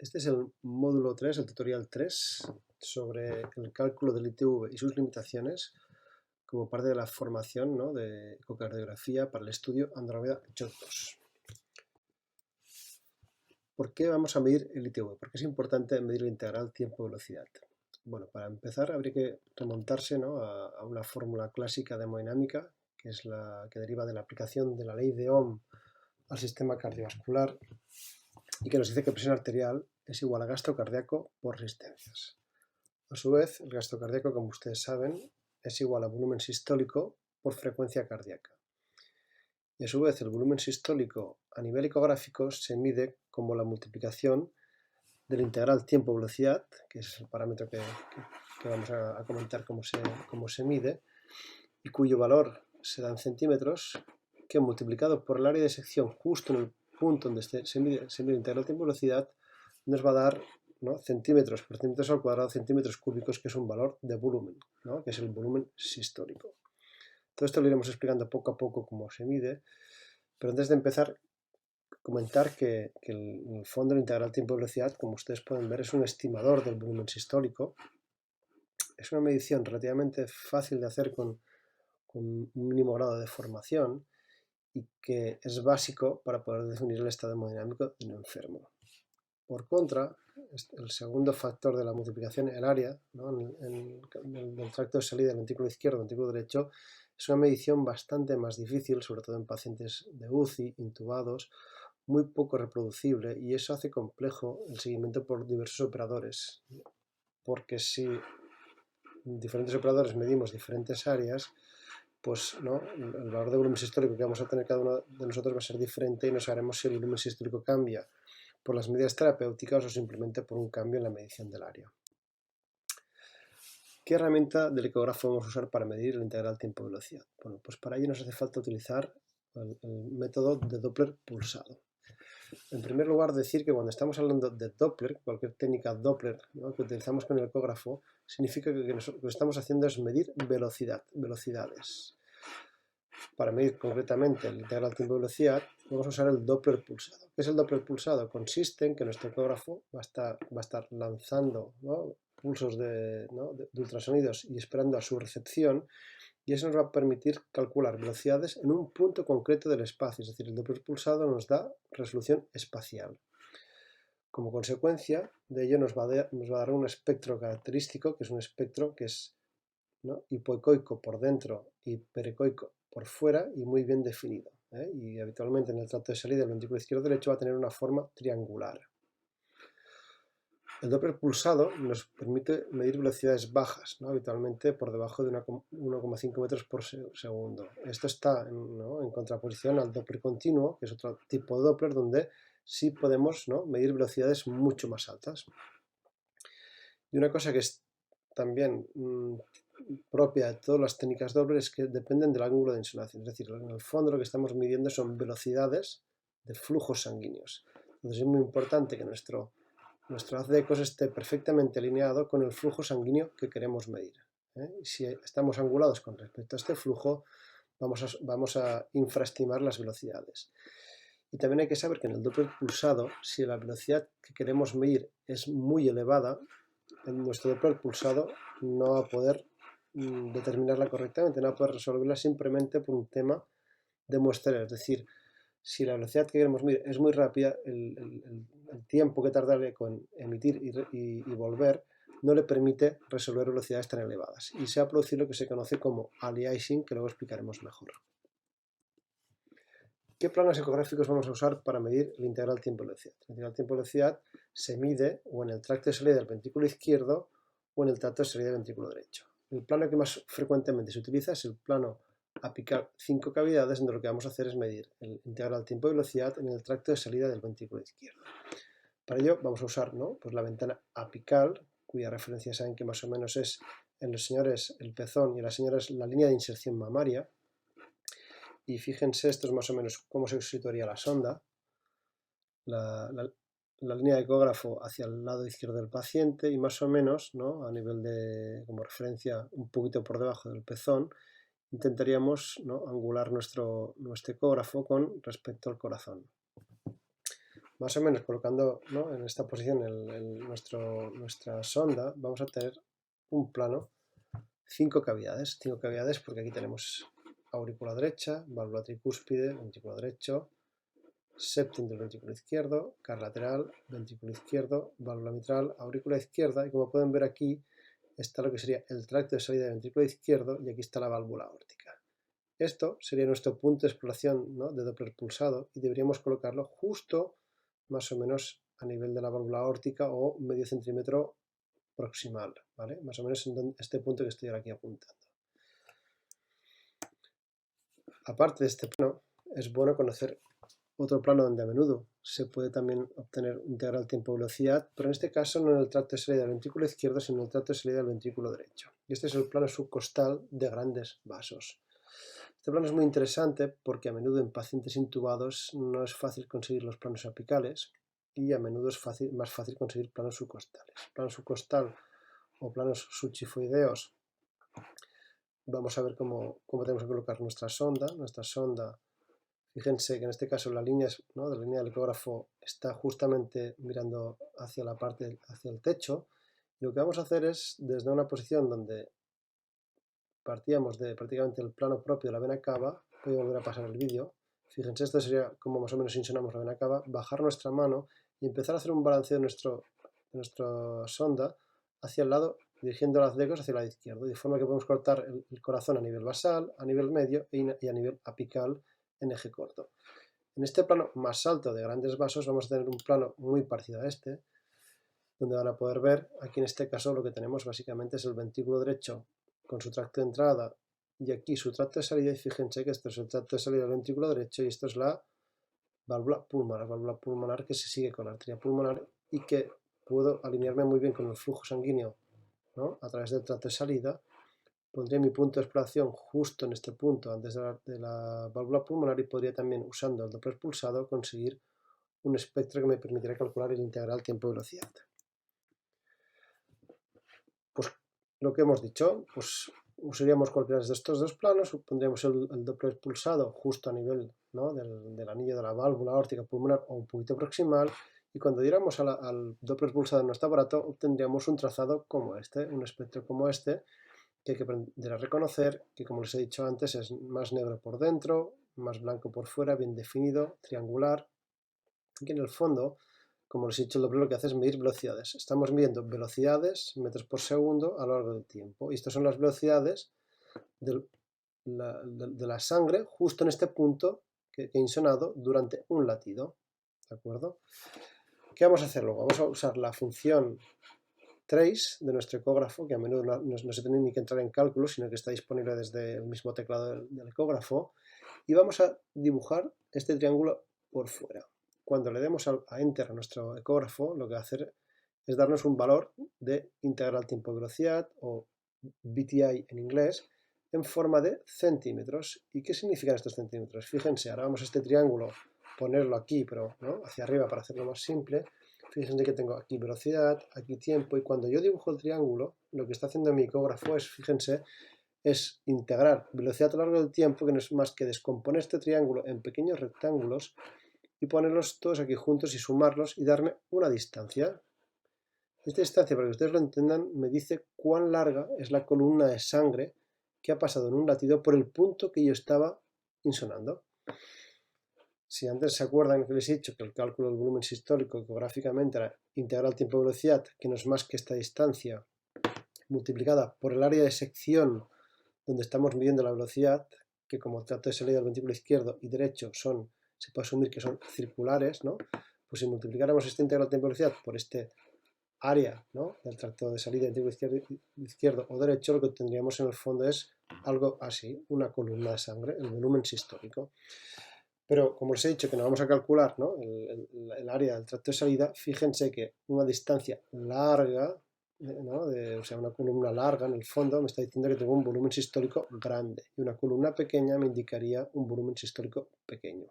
Este es el módulo 3, el tutorial 3, sobre el cálculo del ITV y sus limitaciones como parte de la formación, ¿no?, de ecocardiografía para el estudio Andrómeda JOT2. ¿Por qué vamos a medir el ITV? ¿Por qué es importante medir el integral tiempo-velocidad? Bueno, para empezar habría que remontarse, ¿no?, a una fórmula clásica de hemodinámica, que es la que deriva de la aplicación de la ley de Ohm al sistema cardiovascular y que nos dice que presión arterial es igual a gasto cardíaco por resistencias. A su vez, el gasto cardíaco, como ustedes saben, es igual a volumen sistólico por frecuencia cardíaca. Y a su vez, el volumen sistólico a nivel ecográfico se mide como la multiplicación del integral tiempo-velocidad, que es el parámetro que vamos a comentar cómo se mide, y cuyo valor se da en centímetros, que multiplicado por el área de sección justo en el punto donde se mide el integral tiempo-velocidad, nos va a dar, ¿no?, centímetros por centímetros al cuadrado, centímetros cúbicos, que es un valor de volumen, ¿no?, que es el volumen sistólico. Todo esto lo iremos explicando poco a poco cómo se mide, pero antes de empezar, comentar que en el fondo el integral tiempo-velocidad, como ustedes pueden ver, es un estimador del volumen sistólico. Es una medición relativamente fácil de hacer con un mínimo grado de deformación y que es básico para poder definir el estado hemodinámico de un enfermo. Por contra, el segundo factor de la multiplicación, el área, ¿no?, en el tracto de salida del ventrículo izquierdo, ventrículo derecho, es una medición bastante más difícil, sobre todo en pacientes de UCI, intubados, muy poco reproducible, y eso hace complejo el seguimiento por diversos operadores, porque si diferentes operadores medimos diferentes áreas, pues, ¿no?, el valor de volumen sistólico que vamos a tener cada uno de nosotros va a ser diferente y no sabremos si el volumen sistólico cambia por las medidas terapéuticas o simplemente por un cambio en la medición del área. ¿Qué herramienta del ecógrafo vamos a usar para medir el integral tiempo-velocidad? Bueno, pues para ello nos hace falta utilizar el método de Doppler pulsado. En primer lugar, decir que cuando estamos hablando de Doppler, cualquier técnica Doppler, ¿no?, que utilizamos con el ecógrafo, significa que lo que estamos haciendo es medir velocidades. Para medir concretamente el integral tiempo-velocidad, vamos a usar el Doppler pulsado. ¿Qué es el Doppler pulsado? Consiste en que nuestro ecógrafo va a estar lanzando, ¿no?, pulsos de ultrasonidos y esperando a su recepción, y eso nos va a permitir calcular velocidades en un punto concreto del espacio, es decir, el Doppler pulsado nos da resolución espacial. Como consecuencia de ello nos va a dar un espectro característico, que es un espectro que es, ¿no?, hipoecoico por dentro y perecoico por fuera y muy bien definido, ¿eh? Y habitualmente en el tracto de salida del ventrículo izquierdo derecho va a tener una forma triangular. El Doppler pulsado nos permite medir velocidades bajas, ¿no?, habitualmente por debajo de 1,5 metros por segundo. Esto está, ¿no?, en contraposición al Doppler continuo, que es otro tipo de Doppler donde sí podemos, ¿no?, medir velocidades mucho más altas. Y una cosa que es también propia de todas las técnicas Doppler es que dependen del ángulo de insolación, es decir, en el fondo lo que estamos midiendo son velocidades de flujos sanguíneos. Entonces es muy importante que nuestro haz de ecos esté perfectamente alineado con el flujo sanguíneo que queremos medir, ¿eh? Si estamos angulados con respecto a este flujo, vamos a infraestimar las velocidades. Y también hay que saber que en el Doppler pulsado, si la velocidad que queremos medir es muy elevada, en nuestro Doppler pulsado no va a poder determinarla correctamente, no va a poder resolverla simplemente por un tema de muestreo. Es decir, si la velocidad que queremos medir es muy rápida, el tiempo que tarda el eco en emitir y volver no le permite resolver velocidades tan elevadas. Y se ha producido lo que se conoce como aliasing, que luego explicaremos mejor. ¿Qué planos ecográficos vamos a usar para medir el integral tiempo-velocidad? El integral tiempo-velocidad se mide o en el tracto de salida del ventrículo izquierdo o en el tracto de salida del ventrículo derecho. El plano que más frecuentemente se utiliza es el plano apical 5 cavidades, donde lo que vamos a hacer es medir el integral tiempo-velocidad en el tracto de salida del ventrículo izquierdo. Para ello vamos a usar, ¿no?, pues la ventana apical, cuya referencia saben que más o menos es en los señores el pezón y en las señoras la línea de inserción mamaria. Y fíjense, esto es más o menos cómo se situaría la sonda, la línea de ecógrafo hacia el lado izquierdo del paciente y más o menos, ¿no?, a nivel de, como referencia, un poquito por debajo del pezón, intentaríamos, ¿no?, angular nuestro ecógrafo con respecto al corazón. más o menos colocando, ¿no?, en esta posición nuestra sonda, vamos a tener un plano 5 cavidades porque aquí tenemos aurícula derecha, válvula tricúspide, ventrículo derecho, septum del ventrículo izquierdo, car lateral, ventrículo izquierdo, válvula mitral, aurícula izquierda, y como pueden ver aquí está lo que sería el tracto de salida del ventrículo izquierdo y aquí está la válvula aórtica. Esto sería nuestro punto de exploración, ¿no?, de Doppler pulsado, y deberíamos colocarlo justo más o menos a nivel de la válvula aórtica o medio centímetro proximal, ¿vale? Más o menos en este punto que estoy aquí apuntando. Aparte de este plano, es bueno conocer otro plano donde a menudo se puede también obtener integral tiempo-velocidad, pero en este caso no en el tracto de salida del ventrículo izquierdo, sino en el tracto de salida del ventrículo derecho. Y este es el plano subcostal de grandes vasos. Este plano es muy interesante porque a menudo en pacientes intubados no es fácil conseguir los planos apicales y a menudo es más fácil conseguir planos subcostales. Plano subcostal o planos subchifoideos, vamos a ver cómo tenemos que colocar nuestra sonda. Nuestra sonda, fíjense que en este caso la línea, ¿no?, de la línea del ecógrafo está justamente mirando hacia la parte, hacia el techo. Y lo que vamos a hacer es, desde una posición donde partíamos de prácticamente el plano propio de la vena cava, voy a volver a pasar el vídeo, fíjense, esto sería como más o menos insionamos la vena cava, bajar nuestra mano y empezar a hacer un balanceo de nuestra sonda hacia el lado, dirigiendo las decos hacia el lado izquierdo, de forma que podemos cortar el corazón a nivel basal, a nivel medio y a nivel apical en eje corto. En este plano más alto de grandes vasos vamos a tener un plano muy parecido a este, donde van a poder ver, aquí en este caso lo que tenemos básicamente es el ventrículo derecho con su tracto de entrada y aquí su tracto de salida, y fíjense que esto es el tracto de salida del ventrículo derecho y esto es la válvula pulmonar que se sigue con la arteria pulmonar y que puedo alinearme muy bien con el flujo sanguíneo, ¿no?, a través del tracto de salida. Pondría mi punto de exploración justo en este punto antes de la válvula pulmonar y podría también, usando el Doppler pulsado, conseguir un espectro que me permitirá calcular el integral tiempo-velocidad. Pues lo que hemos dicho, pues usaríamos cualquiera de estos dos planos, pondríamos el Doppler pulsado justo a nivel, ¿no?, del anillo de la válvula aórtica pulmonar o un poquito proximal, y cuando diéramos al Doppler pulsado en nuestro aparato obtendríamos un trazado como este, un espectro como este, que hay que aprender a reconocer, que como les he dicho antes es más negro por dentro, más blanco por fuera, bien definido, triangular, y que en el fondo, como les he dicho, el Doppler lo que hace es medir velocidades. Estamos midiendo velocidades, metros por segundo, a lo largo del tiempo. Y estas son las velocidades de la sangre justo en este punto que he insonado durante un latido. ¿De acuerdo? ¿Qué vamos a hacer luego? Vamos a usar la función trace de nuestro ecógrafo, que a menudo no se tiene ni que entrar en cálculo, sino que está disponible desde el mismo teclado del ecógrafo. Y vamos a dibujar este triángulo por fuera. Cuando le demos a Enter a nuestro ecógrafo, lo que va a hacer es darnos un valor de integral tiempo-velocidad, o BTI en inglés, en forma de centímetros. ¿Y qué significan estos centímetros? Fíjense, ahora vamos a este triángulo, ponerlo aquí, pero ¿no?, hacia arriba para hacerlo más simple. Fíjense que tengo aquí velocidad, aquí tiempo, y cuando yo dibujo el triángulo, lo que está haciendo mi ecógrafo es, fíjense, es integrar velocidad a lo largo del tiempo, que no es más que descomponer este triángulo en pequeños rectángulos y ponerlos todos aquí juntos y sumarlos y darme una distancia. Esta distancia, para que ustedes lo entiendan, me dice cuán larga es la columna de sangre que ha pasado en un latido por el punto que yo estaba insonando. Si antes se acuerdan que les he dicho que el cálculo del volumen sistólico ecográficamente era integral tiempo-velocidad, que no es más que esta distancia multiplicada por el área de sección donde estamos midiendo la velocidad, que como tracto de salida del ventrículo izquierdo y derecho se puede asumir que son circulares, ¿no? Pues si multiplicáramos este integral tiempo-velocidad por este área, ¿no?, del tracto de salida del ventrículo izquierdo o derecho, lo que tendríamos en el fondo es algo así, una columna de sangre, el volumen sistólico. Pero como les he dicho que no vamos a calcular, ¿no?, el área del tracto de salida, fíjense que una distancia larga, ¿no?, o sea, una columna larga en el fondo me está diciendo que tengo un volumen sistólico grande, y una columna pequeña me indicaría un volumen sistólico pequeño.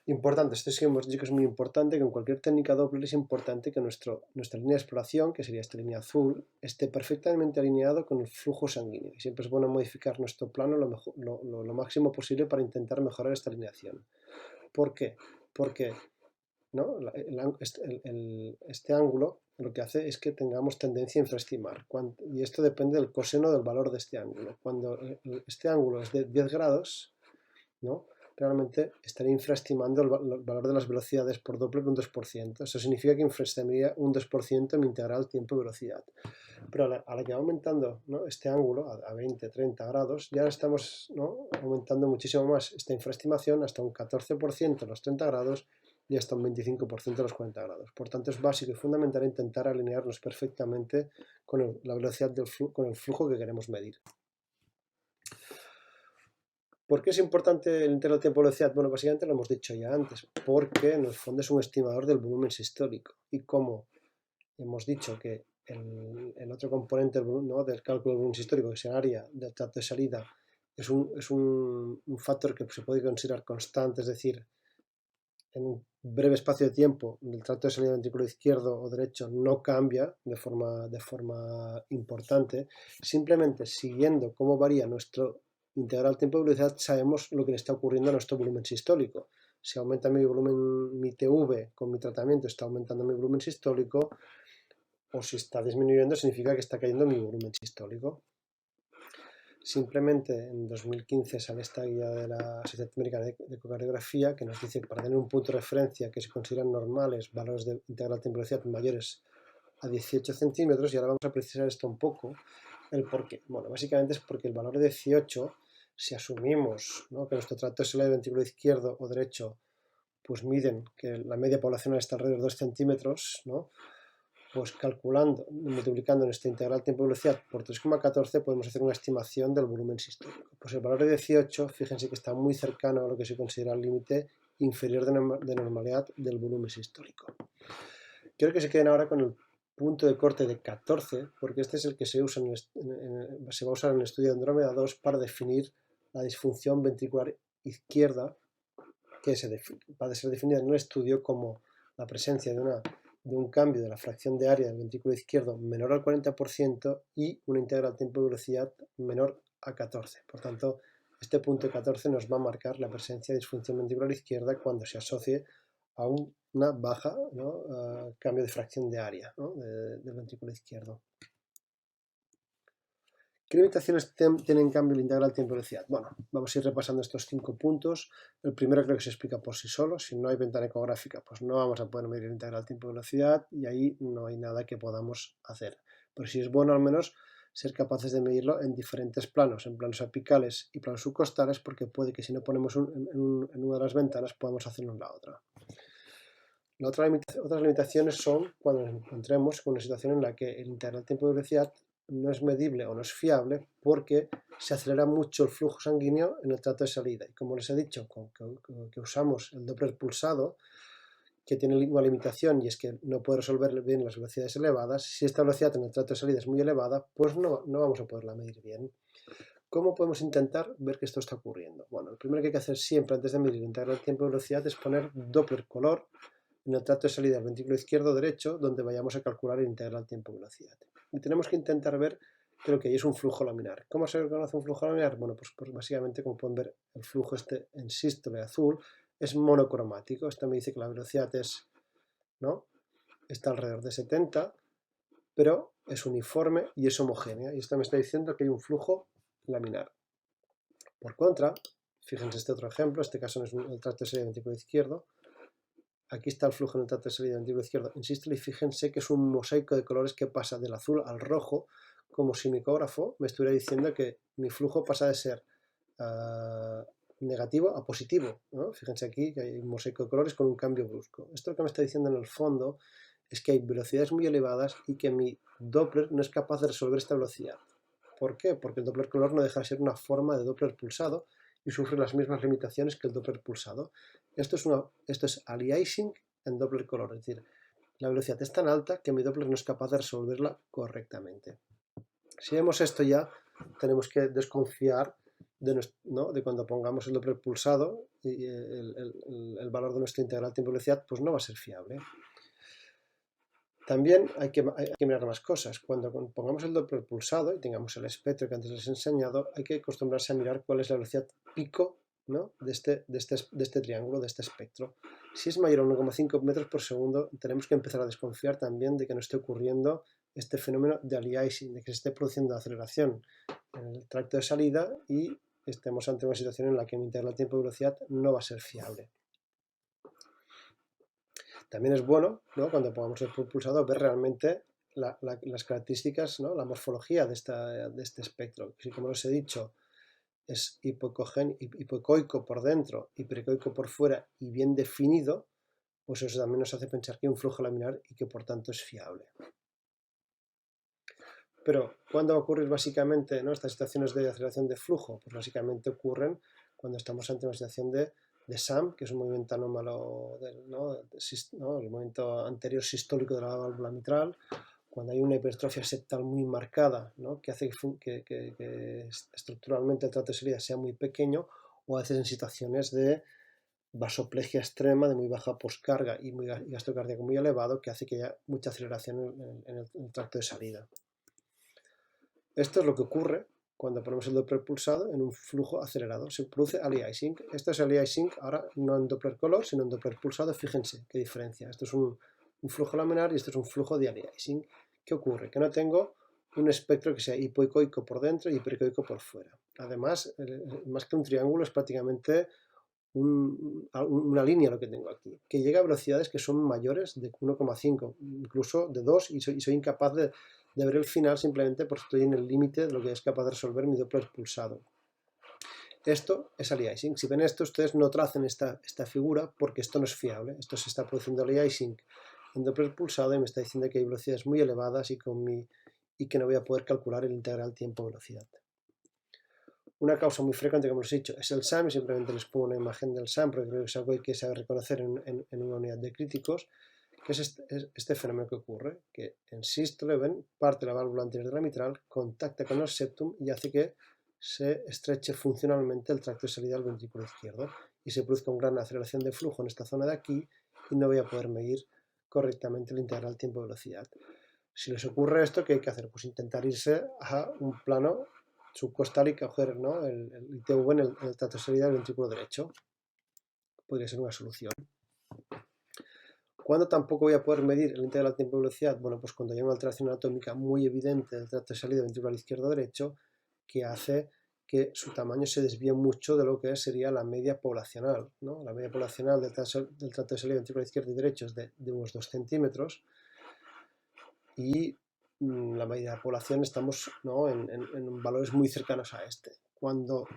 Importante, esto sí que hemos dicho que es muy importante, que en cualquier técnica Doppler es importante que nuestra línea de exploración, que sería esta línea azul, esté perfectamente alineado con el flujo sanguíneo. Y siempre es bueno modificar nuestro plano lo máximo posible para intentar mejorar esta alineación. ¿Por qué? porque ¿no? Este ángulo lo que hace es que tengamos tendencia a infraestimar. Y esto depende del coseno del valor de este ángulo. Cuando este ángulo es de 10 grados, ¿no? Realmente estaría infraestimando el valor de las velocidades por Doppler un 2%. Eso significa que infraestimaría un 2% mi integral tiempo-velocidad. Pero a la que va aumentando, ¿no? Este ángulo a 20, 30 grados, ya estamos, ¿no? aumentando muchísimo más esta infraestimación hasta un 14% a los 30 grados y hasta un 25% a los 40 grados. Por tanto, es básico y fundamental intentar alinearnos perfectamente con la velocidad del con el flujo que queremos medir. ¿Por qué es importante el integral tiempo-velocidad? Bueno, básicamente lo hemos dicho ya antes, porque en el fondo es un estimador del volumen sistólico. Y como hemos dicho que el otro componente ¿no? del cálculo del volumen sistólico, que es el área del tracto de salida, es un factor que se puede considerar constante, es decir, en un breve espacio de tiempo el tracto de salida del ventrículo izquierdo o derecho no cambia de forma importante, simplemente siguiendo cómo varía nuestro integral tiempo-velocidad sabemos lo que le está ocurriendo a nuestro volumen sistólico. Si aumenta mi volumen, mi TV con mi tratamiento, está aumentando mi volumen sistólico, o si está disminuyendo significa que está cayendo mi volumen sistólico. Simplemente en 2015 sale esta guía de la Sociedad Americana de Ecocardiografía que nos dice que para tener un punto de referencia que se consideran normales, valores de integral tiempo-velocidad mayores a 18 centímetros, y ahora vamos a precisar esto un poco, el por qué. Bueno, básicamente es porque el valor de 18, si asumimos, ¿no? que nuestro tracto de salida del ventrículo izquierdo o derecho pues miden que la media poblacional está alrededor de 2 centímetros, ¿no? Pues calculando, multiplicando nuestra integral tiempo-velocidad por 3,14 podemos hacer una estimación del volumen sistólico. Pues el valor de 18, fíjense que está muy cercano a lo que se considera el límite inferior de normalidad del volumen sistólico. Quiero que se queden ahora con el punto de corte de 14, porque este es el que se usa se va a usar en el estudio de Andrómeda 2 para definir la disfunción ventricular izquierda, que va a ser definida en un estudio como la presencia de un cambio de la fracción de área del ventrículo izquierdo menor al 40% y una integral tiempo-velocidad menor a 14. Por tanto, este punto 14 nos va a marcar la presencia de disfunción ventricular izquierda cuando se asocie a una baja, ¿no? Cambio de fracción de área, ¿no? del ventrículo izquierdo. ¿Qué limitaciones tiene en cambio el integral tiempo-velocidad? Bueno, vamos a ir repasando estos 5 puntos. El primero creo que se explica por sí solo. Si no hay ventana ecográfica, pues no vamos a poder medir el integral tiempo-velocidad y ahí no hay nada que podamos hacer. Pero sí es bueno al menos ser capaces de medirlo en diferentes planos, en planos apicales y planos subcostales, porque puede que si no ponemos en una de las ventanas podamos hacerlo en la otra. Otras limitaciones son cuando nos encontremos con una situación en la que el integral tiempo-velocidad no es medible o no es fiable porque se acelera mucho el flujo sanguíneo en el tracto de salida. Y como les he dicho, que usamos el Doppler pulsado, que tiene una limitación y es que no puede resolver bien las velocidades elevadas, si esta velocidad en el tracto de salida es muy elevada, pues no vamos a poderla medir bien. ¿Cómo podemos intentar ver que esto está ocurriendo? Bueno, lo primero que hay que hacer siempre antes de medir el integral tiempo-velocidad es poner Doppler color en el tracto de salida del ventrículo izquierdo o derecho, donde vayamos a calcular el integral tiempo-velocidad. Y tenemos que intentar ver que lo que hay es un flujo laminar. ¿Cómo se reconoce un flujo laminar? Bueno, pues básicamente, como pueden ver, el flujo este en sístole azul es monocromático. Esto me dice que la velocidad ¿no? está alrededor de 70, pero es uniforme y es homogénea. Y esto me está diciendo que hay un flujo laminar. Por contra, fíjense este otro ejemplo, este caso no es el tracto de salida del ventrículo izquierdo. Aquí está el flujo en el tracto de salida del ventrículo izquierdo. Insisto, y fíjense que es un mosaico de colores que pasa del azul al rojo, como si mi ecógrafo me estuviera diciendo que mi flujo pasa de ser negativo a positivo, ¿no? Fíjense aquí que hay un mosaico de colores con un cambio brusco. Esto lo que me está diciendo en el fondo es que hay velocidades muy elevadas y que mi Doppler no es capaz de resolver esta velocidad. ¿Por qué? Porque el Doppler color no deja de ser una forma de Doppler pulsado y sufre las mismas limitaciones que el Doppler pulsado. Esto es aliasing en Doppler color, es decir, la velocidad es tan alta que mi Doppler no es capaz de resolverla correctamente. Si vemos esto ya, tenemos que desconfiar de cuando pongamos el Doppler pulsado y el valor de nuestra integral tiempo-velocidad pues no va a ser fiable. También hay que mirar más cosas. Cuando pongamos el Doppler pulsado y tengamos el espectro que antes les he enseñado, hay que acostumbrarse a mirar cuál es la velocidad pico ¿no? de este triángulo, de este espectro. Si es mayor a 1,5 metros por segundo, tenemos que empezar a desconfiar también de que no esté ocurriendo este fenómeno de aliasing, de que se esté produciendo aceleración en el tracto de salida y estemos ante una situación en la que mi integral tiempo-velocidad no va a ser fiable. También es bueno, ¿no?, cuando pongamos el propulsador, ver realmente las características, ¿no?, la morfología de este espectro. Si, como os he dicho, es hipoecoico por dentro y pericoico por fuera y bien definido, pues eso también nos hace pensar que hay un flujo laminar y que por tanto es fiable. Pero, ¿cuándo va a ocurrir básicamente, ¿no?, estas situaciones de aceleración de flujo? Pues básicamente ocurren cuando estamos ante una situación de SAM, que es un movimiento anómalo, el movimiento anterior sistólico de la válvula mitral, cuando hay una hipertrofia septal muy marcada, ¿no?, que hace que estructuralmente el tracto de salida sea muy pequeño, o a veces en situaciones de vasoplegia extrema, de muy baja poscarga y gasto cardíaco muy elevado, que hace que haya mucha aceleración en el tracto de salida. Esto es lo que ocurre cuando ponemos el Doppler pulsado en un flujo acelerado. Se produce aliasing. Esto es aliasing ahora no en Doppler color, sino en Doppler pulsado. Fíjense qué diferencia. Esto es un flujo laminar y esto es un flujo de aliasing. ¿Qué ocurre? Que no tengo un espectro que sea hipoecoico por dentro y hipericoico por fuera. Además, más que un triángulo, es prácticamente una línea lo que tengo aquí, que llega a velocidades que son mayores de 1,5, incluso de 2, y soy incapaz de ver el final simplemente porque estoy en el límite de lo que es capaz de resolver mi Doppler pulsado. Esto es aliasing. Si ven esto, ustedes no tracen esta figura porque esto no es fiable. Esto se está produciendo aliasing en Doppler pulsado y me está diciendo que hay velocidades muy elevadas y que no voy a poder calcular el integral tiempo-velocidad. Una causa muy frecuente, como os he dicho, es el SAM, y simplemente les pongo una imagen del SAM porque creo que es algo que hay que saber reconocer en una unidad de críticos, que es este fenómeno que ocurre, que en sístole, ven, parte de la válvula anterior de la mitral, contacta con el septum y hace que se estreche funcionalmente el tracto de salida del ventrículo izquierdo y se produzca una gran aceleración de flujo en esta zona de aquí y no voy a poder medir correctamente el integral tiempo-velocidad. Si les ocurre esto, ¿qué hay que hacer? Pues intentar irse a un plano subcostal y coger, ¿no?, el ITV en el tracto de salida del ventrículo derecho. Podría ser una solución. ¿Cuándo tampoco voy a poder medir el integral tiempo-velocidad? Bueno, pues cuando hay una alteración anatómica muy evidente del tracto de salida del ventrículo izquierdo-derecho que hace que su tamaño se desvíe mucho de lo que sería la media poblacional, ¿no? La media poblacional del tracto de salida del ventrículo izquierdo y derecho es de unos 2 centímetros y la mayoría de la población estamos, ¿no?, en valores muy cercanos a este. Cuando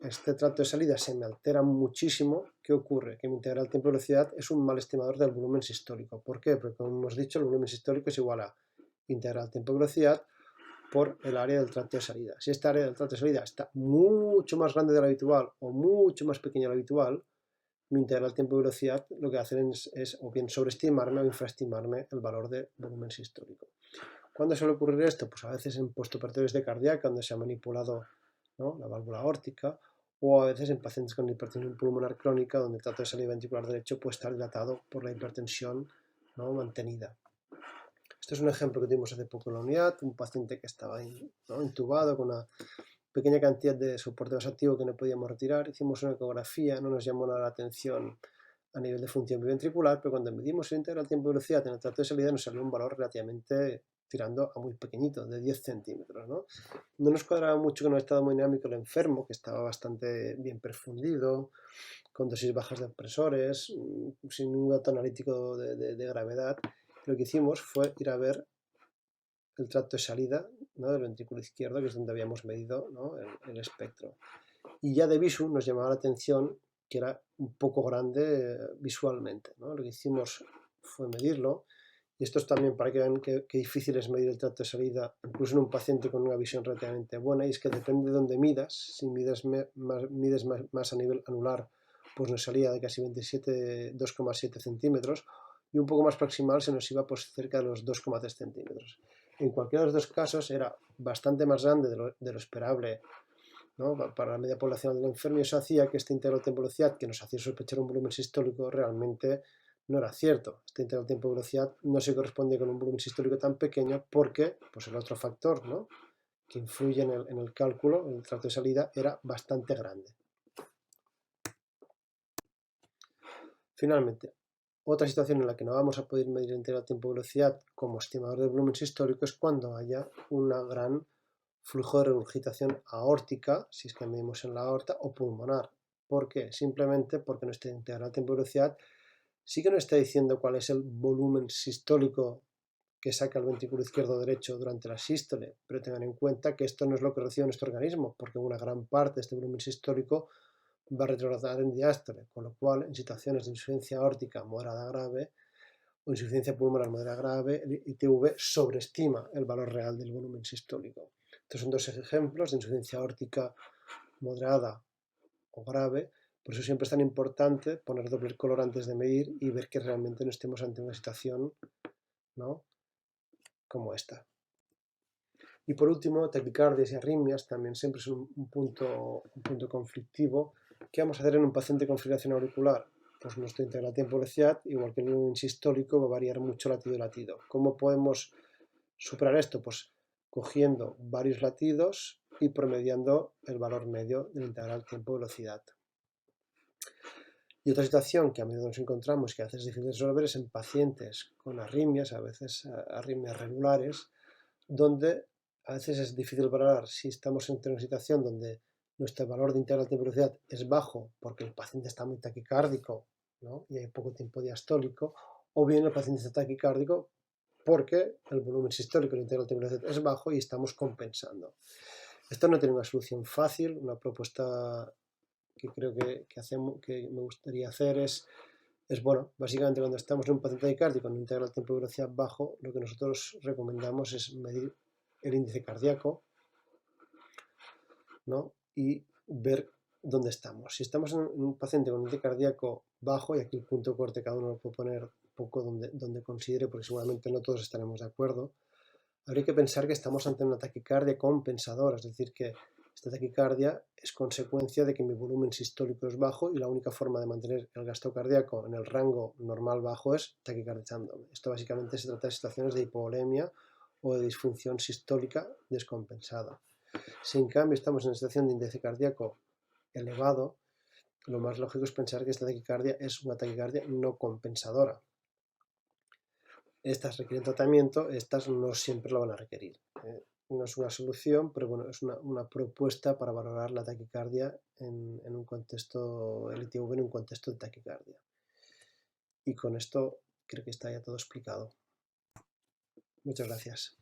este tracto de salida se me altera muchísimo, ¿qué ocurre? Que mi integral tiempo-velocidad es un mal estimador del volumen sistólico. ¿Por qué? Porque, como hemos dicho, el volumen sistólico es igual a integral tiempo-velocidad por el área del tracto de salida. Si esta área del tracto de salida está mucho más grande de lo habitual o mucho más pequeña de lo habitual, mi integral tiempo-velocidad lo que hacen es o bien sobreestimarme o infraestimarme el valor de volumen sistólico. ¿Cuándo suele ocurrir esto? Pues a veces en postoperatorios de cardíaca, donde se ha manipulado, ¿no?, la válvula aórtica, o a veces en pacientes con hipertensión pulmonar crónica, donde el tracto de salida ventricular derecho puede estar dilatado por la hipertensión, ¿no?, mantenida. Esto es un ejemplo que tuvimos hace poco en la unidad, un paciente que estaba, ¿no?, intubado con una pequeña cantidad de soporte vasactivo que no podíamos retirar. Hicimos una ecografía, no nos llamó nada la atención a nivel de función biventricular, pero cuando medimos el integral tiempo-velocidad en el tracto de salida nos salió un valor relativamente tirando a muy pequeñito, de 10 centímetros, ¿no? No nos cuadraba mucho con el estado hemodinámico del enfermo, que estaba bastante bien perfundido, con dosis bajas de opresores, sin ningún dato analítico de gravedad. Lo que hicimos fue ir a ver el tracto de salida, ¿no?, del ventrículo izquierdo, que es donde habíamos medido, ¿no?, el espectro. Y ya de visu nos llamaba la atención que era un poco grande visualmente, ¿no? Lo que hicimos fue medirlo, y esto es también para que vean qué difícil es medir el tracto de salida, incluso en un paciente con una visión relativamente buena, y es que depende de dónde midas. Si mides más a nivel anular, pues nos salía de casi 2,7 centímetros, y un poco más proximal se nos iba pues cerca de los 2,3 centímetros. En cualquiera de los dos casos era bastante más grande de lo esperable, ¿no?, para la media población del enfermo, y eso hacía que este integral tiempo-velocidad, que nos hacía sospechar un volumen sistólico, realmente no era cierto. Este integral tiempo-velocidad no se corresponde con un volumen sistólico tan pequeño porque, pues, el otro factor, ¿no?, que influye en el cálculo, en el tracto de salida, era bastante grande. Finalmente, otra situación en la que no vamos a poder medir entera el tiempo-velocidad como estimador de volumen sistólico es cuando haya un gran flujo de regurgitación aórtica, si es que medimos en la aorta, o pulmonar. ¿Por qué? Simplemente porque nuestra integral tiempo-velocidad sí que nos está diciendo cuál es el volumen sistólico que saca el ventrículo izquierdo o derecho durante la sístole, pero tengan en cuenta que esto no es lo que recibe nuestro organismo, porque una gran parte de este volumen sistólico va a retrogradar en diástole, con lo cual en situaciones de insuficiencia aórtica moderada grave o insuficiencia pulmonar moderada grave, el ITV sobreestima el valor real del volumen sistólico. Estos son dos ejemplos de insuficiencia aórtica moderada o grave, por eso siempre es tan importante poner doble color antes de medir y ver que realmente no estemos ante una situación, ¿no?, como esta. Y por último, taquicardias y arritmias también siempre es un punto conflictivo. ¿Qué vamos a hacer en un paciente con fibrilación auricular? Pues nuestro integral tiempo-velocidad, igual que el volumen sistólico, va a variar mucho latido a latido. ¿Cómo podemos superar esto? Pues cogiendo varios latidos y promediando el valor medio del integral tiempo-velocidad. Y otra situación que a menudo nos encontramos, que a veces es difícil de resolver, es en pacientes con arritmias, a veces arritmias regulares, donde a veces es difícil valorar si estamos en una situación donde nuestro valor de integral de velocidad es bajo porque el paciente está muy taquicárdico, ¿no?, y hay poco tiempo diastólico, o bien el paciente está taquicárdico porque el volumen sistólico de integral de velocidad es bajo y estamos compensando. Esto no tiene una solución fácil. Una propuesta que creo que me gustaría hacer es bueno, básicamente cuando estamos en un paciente taquicárdico con un integral tiempo de velocidad bajo, lo que nosotros recomendamos es medir el índice cardíaco, ¿no?, y ver dónde estamos. Si estamos en un paciente con índice cardíaco bajo, y aquí el punto corte cada uno lo puede poner un poco donde considere, porque seguramente no todos estaremos de acuerdo, habría que pensar que estamos ante una taquicardia compensadora, es decir, que esta taquicardia es consecuencia de que mi volumen sistólico es bajo y la única forma de mantener el gasto cardíaco en el rango normal bajo es taquicardizándome. Esto básicamente se trata de situaciones de hipovolemia o de disfunción sistólica descompensada. Si en cambio estamos en una situación de índice cardíaco elevado, lo más lógico es pensar que esta taquicardia es una taquicardia no compensadora. Estas requieren tratamiento, estas no siempre lo van a requerir. No es una solución, pero bueno, es una propuesta para valorar la taquicardia en un contexto, el ITV en un contexto de taquicardia. Y con esto creo que está ya todo explicado. Muchas gracias.